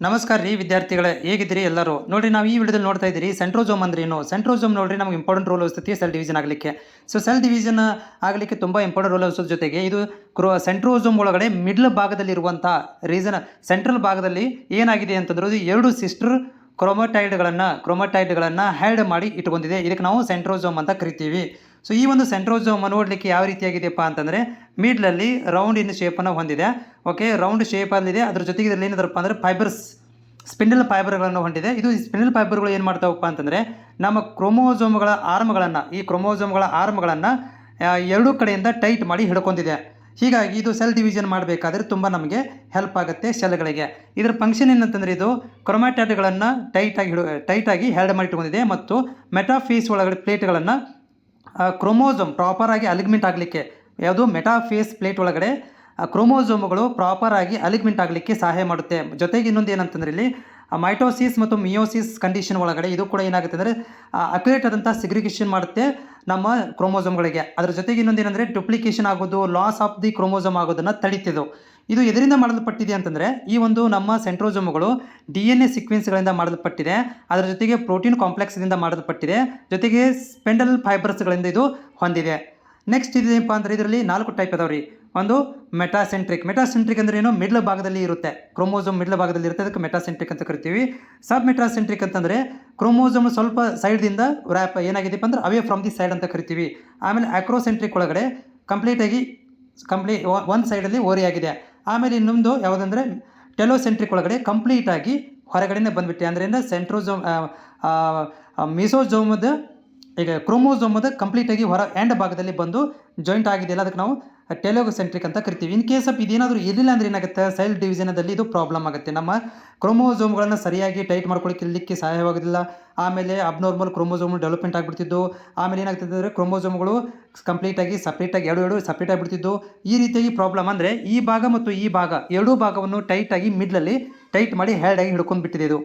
ನಮಸ್ಕಾರ ರೀ ವಿದ್ಯಾರ್ಥಿಗಳೇ, ಹೇಗಿದ್ದೀರಿ ಎಲ್ಲರೂ? ನೋಡಿರಿ, ನಾವು ಈ ವಿಡಿಯೋದಲ್ಲಿ ನೋಡ್ತಾ ಇದ್ದೀರಿ ಸೆಂಟ್ರೋಜೋಮ್ ಅಂದ್ರೆ ಏನು. ಸೆಂಟ್ರೋಜೋಮ್ ನೋಡ್ರಿ ನಮಗೆ ಇಂಪಾರ್ಟೆಂಟ್ ರೋಲ್ ವಹಿಸ್ತೈತಿ ಸೆಲ್ ಡಿವಿಷನ್ ಆಗಲಿಕ್ಕೆ. ಸೊ ಸೆಲ್ ಡಿವಿಷನ್ ಆಗಲಿಕ್ಕೆ ತುಂಬ ಇಂಪಾರ್ಟೆಂಟ್ ರೋಲ್ ವಹಿಸೋದ್ರ ಜೊತೆಗೆ ಇದು ಸೆಂಟ್ರೋಜೋಮ್ ಒಳಗಡೆ ಮಿಡ್ಲ್ ಭಾಗದಲ್ಲಿರುವಂಥ ರೀಸನ್ ಸೆಂಟ್ರಲ್ ಭಾಗದಲ್ಲಿ ಏನಾಗಿದೆ ಅಂತಂದ್ರೆ ಇದು ಎರಡು ಸಿಸ್ಟರ್ ಕ್ರೋಮಟೈಡ್ಗಳನ್ನು ಹ್ಯಾಡ್ ಮಾಡಿ ಇಟ್ಕೊಂಡಿದೆ. ಇದಕ್ಕೆ ನಾವು ಸೆಂಟ್ರೋಜೋಮ್ ಅಂತ ಕರಿತೀವಿ. ಸೊ ಈ ಒಂದು ಸೆಂಟ್ರೋಜೋಮ್ ನೋಡಲಿಕ್ಕೆ ಯಾವ ರೀತಿಯಾಗಿದೆಯಪ್ಪ ಅಂತಂದರೆ ಮಿಡ್ಲಲ್ಲಿ ರೌಂಡ್ ಇನ್ ಶೇಪನ್ನು ಹೊಂದಿದೆ. ಓಕೆ, ರೌಂಡ್ ಶೇಪಲ್ಲಿದೆ. ಅದ್ರ ಜೊತೆಗೆ ಇದರಲ್ಲಿ ಏನಿದಾರಪ್ಪ ಅಂದರೆ ಫೈಬರ್ಸ್, ಸ್ಪಿಂಡಲ್ ಫೈಬರ್ಗಳನ್ನು ಹೊಂದಿದೆ. ಇದು ಸ್ಪಿಂಡಲ್ ಫೈಬರ್ಗಳು ಏನು ಮಾಡ್ತಾವಪ್ಪ ಅಂತಂದರೆ ನಮ್ಮ ಕ್ರೋಮೋಜೋಮ್ಗಳ ಆರ್ಮ್ಗಳನ್ನು ಎರಡೂ ಕಡೆಯಿಂದ ಟೈಟ್ ಮಾಡಿ ಹಿಡ್ಕೊಂಡಿದೆ. ಹೀಗಾಗಿ ಇದು ಸೆಲ್ ಡಿವಿಷನ್ ಮಾಡಬೇಕಾದ್ರೆ ತುಂಬ ನಮಗೆ ಹೆಲ್ಪ್ ಆಗುತ್ತೆ ಸೆಲ್ಗಳಿಗೆ. ಇದರ ಫಂಕ್ಷನ್ ಏನಂತಂದರೆ ಇದು ಕ್ರೊಮ್ಯಾಟೈಡ್ಗಳನ್ನು ಟೈಟಾಗಿ ಹೆಲ್ಡ್ ಮಾಡಿ ಇಟ್ಕೊಂಡಿದೆ ಮತ್ತು ಮೆಟಾಫೇಸ್ ಒಳಗಡೆ ಪ್ಲೇಟ್ಗಳನ್ನು ಕ್ರೋಮೋಸೋಮ್ ಪ್ರಾಪರಾಗಿ ಅಲಿಗ್ಮೆಂಟ್ ಆಗಲಿಕ್ಕೆ, ಯಾವುದು ಮೆಟಾಫೇಸ್ ಪ್ಲೇಟ್ ಒಳಗಡೆ ಕ್ರೋಮೋಸೋಮ್ಗಳು ಪ್ರಾಪರಾಗಿ ಅಲಿಗ್ಮೆಂಟ್ ಆಗಲಿಕ್ಕೆ ಸಹಾಯ ಮಾಡುತ್ತೆ. ಜೊತೆಗೆ ಇನ್ನೊಂದು ಏನಂತಂದರೆ ಇಲ್ಲಿ ಮೈಟೋಸಿಸ್ ಮತ್ತು ಮಿಯೋಸಿಸ್ ಕಂಡೀಷನ್ ಒಳಗಡೆ ಇದು ಕೂಡ ಏನಾಗುತ್ತೆ ಅಂದರೆ ಅಕ್ಯುರೇಟ್ ಆದಂಥ ಸಿಗ್ರಿಗೇಷನ್ ಮಾಡುತ್ತೆ ನಮ್ಮ ಕ್ರೋಮೋಸೋಮ್ಗಳಿಗೆ. ಅದರ ಜೊತೆಗೆ ಇನ್ನೊಂದು ಏನಂದರೆ ಡುಪ್ಲಿಕೇಶನ್ ಆಗೋದು, ಲಾಸ್ ಆಫ್ ದಿ ಕ್ರೋಮೋಸೋಮ್ ಆಗೋದನ್ನು ತಡೀತಿದ್ದು. ಇದು ಎದರಿಂದ ಮಾಡಲ್ಪಟ್ಟಿದೆ ಅಂತಂದರೆ ಈ ಒಂದು ನಮ್ಮ ಸೆಂಟ್ರೋಜೋಮ್ಗಳು DNA ಸೀಕ್ವೆನ್ಸ್ಗಳಿಂದ ಮಾಡಲ್ಪಟ್ಟಿದೆ. ಅದರ ಜೊತೆಗೆ ಪ್ರೋಟೀನ್ ಕಾಂಪ್ಲೆಕ್ಸ್ದಿಂದ ಮಾಡಲ್ಪಟ್ಟಿದೆ. ಜೊತೆಗೆ ಸ್ಪೆಂಡಲ್ ಫೈಬರ್ಸ್ಗಳಿಂದ ಇದು ಹೊಂದಿದೆ. ನೆಕ್ಸ್ಟ್ ಇದೇನಪ್ಪ ಅಂದರೆ ಇದರಲ್ಲಿ 4 ಟೈಪ್ ಅದಾವೆ ರೀ. ಒಂದು ಮೆಟಾಸೆಂಟ್ರಿಕ್ ಅಂದರೆ ಏನು, ಮಿಡ್ಲ್ ಭಾಗದಲ್ಲಿ ಇರುತ್ತೆ. ಕ್ರೋಮೋಸೋಮ್ ಮಿಡ್ಲ್ ಭಾಗದಲ್ಲಿ ಇರುತ್ತೆ, ಅದಕ್ಕೆ ಮೆಟಾಸೆಂಟ್ರಿಕ್ ಅಂತ ಕರಿತೀವಿ. ಸಬ್ ಮೆಟಾಸೆಂಟ್ರಿಕ್ ಅಂತಂದರೆ ಕ್ರೋಮೋಸೋಮ್ ಸ್ವಲ್ಪ ಸೈಡ್ದಿಂದ ರ್ಯಾಪ್ ಏನಾಗಿದೆಪ್ಪ ಅಂದ್ರೆ ಅವೇ ಫ್ರಮ್ ದಿ ಸೈಡ್ ಅಂತ ಕರಿತೀವಿ. ಆಮೇಲೆ ಆಕ್ರೋಸೆಂಟ್ರಿಕ್ ಒಳಗಡೆ ಕಂಪ್ಲೀಟ್ ಒಂದು ಸೈಡಲ್ಲಿ ಓರಿಯಾಗಿದೆ. ಆಮೇಲೆ ಇನ್ನೊಂದು ಯಾವುದಂದರೆ ಟೆಲೋಸೆಂಟ್ರಿಕ್ ಒಳಗಡೆ ಕಂಪ್ಲೀಟಾಗಿ ಹೊರಗಡೆನೇ ಬಂದುಬಿಟ್ಟೆ. ಅಂದರೆ ಸೆಂಟ್ರೋಜೋಮ್ ಮಿಸೋಜೋಮದ ಈಗ ಕ್ರೋಮೋಸೋಮದ ಕಂಪ್ಲೀಟಾಗಿ ಹೊರ ಎಂಡ್ ಭಾಗದಲ್ಲಿ ಬಂದು ಜಾಯಿಂಟ್ ಆಗಿದೆಯಲ್ಲ, ಅದಕ್ಕೆ ನಾವು ಟೆಲೋಸೆಂಟ್ರಿಕ್ ಅಂತ ಕರಿತೀವಿ. ಇನ್ ಕೇಸ್ ಆಫ್ ಇದೇನಾದರೂ ಇರಲಿಲ್ಲ ಅಂದರೆ ಏನಾಗುತ್ತೆ, ಸೆಲ್ ಡಿವಿಷನದಲ್ಲಿ ಇದು ಪ್ರಾಬ್ಲಮ್ ಆಗುತ್ತೆ. ನಮ್ಮ ಕ್ರೋಮೋಸೋಮ್ಗಳನ್ನು ಸರಿಯಾಗಿ ಟೈಟ್ ಮಾಡ್ಕೊಳ್ಳಿಕ್ಕೆ ಸಹಾಯವಾಗೋದಿಲ್ಲ. ಆಮೇಲೆ ಅಬ್ನಾರ್ಮಲ್ ಕ್ರೋಮೋಸೋಮ್ ಡೆವಲಪ್ಮೆಂಟ್ ಆಗಿಬಿಡ್ತಿದ್ದು. ಆಮೇಲೆ ಏನಾಗ್ತಿದೆ ಅಂದರೆ ಕ್ರೋಮೋಸೋಮ್ಗಳು ಕಂಪ್ಲೀಟಾಗಿ ಸಪ್ರೇಟಾಗಿ ಎರಡು ಸಪ್ರೇಟ್ ಆಗಿಬಿಡ್ತಿದ್ದು. ಈ ರೀತಿಯಾಗಿ ಪ್ರಾಬ್ಲಮ್ ಅಂದರೆ ಈ ಭಾಗ ಮತ್ತು ಈ ಭಾಗ ಎರಡೂ ಭಾಗವನ್ನು ಟೈಟಾಗಿ ಮಿಡ್ಲಲ್ಲಿ ಟೈಟ್ ಮಾಡಿ ಹ್ಯಾಲ್ಡ್ ಆಗಿ ಹಿಡ್ಕೊಂಡು ಬಿಟ್ಟಿದೆ ಇದು.